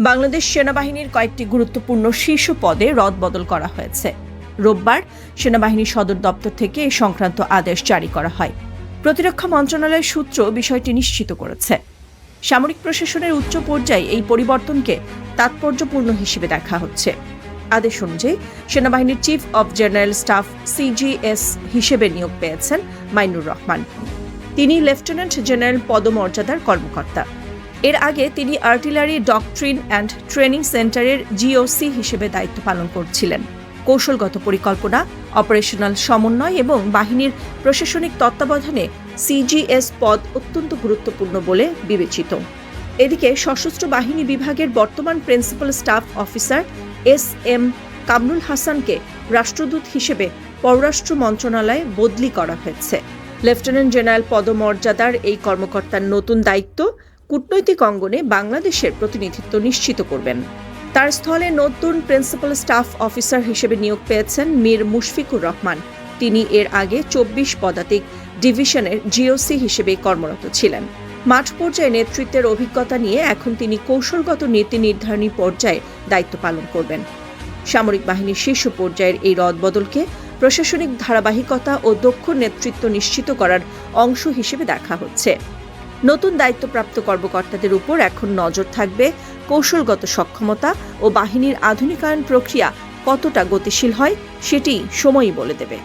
বাংলাদেশ সেনাবাহিনীর কয়েকটি গুরুত্বপূর্ণ শীর্ষ পদে রদবদল করা হয়েছে। রোববার সেনাবাহিনী সদর দপ্তর থেকে এ সংক্রান্ত আদেশ জারি করা হয়। প্রতিরক্ষা মন্ত্রণালয়ের সূত্র বিষয়টি নিশ্চিত করেছে। সামরিক প্রশাসনের উচ্চ পর্যায়ে এই পরিবর্তনকে তাৎপর্যপূর্ণ হিসেবে দেখা হচ্ছে। আদেশ অনুযায়ী সেনাবাহিনীর chief of general staff CGS হিসেবে নিয়োগ পেয়েছেন মাইনুর রহমান। তিনি লেফটেন্যান্ট জেনারেল পদমর্যাদার কর্মকর্তা। এর আগে তিনি আর্টিলারি ডকট্রিন অ্যান্ড ট্রেনিং সেন্টারের জিওসি হিসেবে দায়িত্ব পালন করছিলেন। কৌশলগত পরিকল্পনা, অপারেশনাল সমন্বয় এবং বাহিনীর প্রশাসনিক তত্ত্বাবধানে সিজিএস পদ অত্যন্ত গুরুত্বপূর্ণ বলে বিবেচিত। এদিকে সশস্ত্র বাহিনী বিভাগের বর্তমান principal staff officer SM. Kamrul হাসানকে রাষ্ট্রদূত হিসেবে পররাষ্ট্র মন্ত্রণালয়ে বদলি করা হয়েছে। লেফটেন্যান্ট জেনারেল পদমর্যাদার এই কর্মকর্তার নতুন দায়িত্ব কূটনৈতিক অঙ্গনে বাংলাদেশের প্রতিনিধিত্ব নিশ্চিত করবেন। তার স্থলে নতুন প্রিন্সিপাল স্টাফ অফিসার হিসেবে নিয়োগ পেয়েছেন মীর মুশফিকুর রহমান। তিনি এর আগে 24 পদাতিক ডিভিশনের জিওসি হিসেবে কর্মরত ছিলেন। মাঠ পর্যায়ে নেতৃত্বের অভিজ্ঞতা নিয়ে এখন তিনি কৌশলগত নীতি নির্ধারণী পর্যায়ে দায়িত্ব পালন করবেন। সামরিক বাহিনীর শীর্ষ পর্যায়ের এই রদবদলকে প্রশাসনিক ধারাবাহিকতা ও দক্ষ নেতৃত্ব নিশ্চিত করার অংশ হিসেবে দেখা হচ্ছে। নতুন দায়িত্বপ্রাপ্ত কর্মকর্তাদের উপর এখন নজর থাকবে কৌশলগত সক্ষমতা ও বাহিনীর আধুনিকায়ন প্রক্রিয়া কতটা গতিশীল হয় সেটি সময়ই বলে দেবে।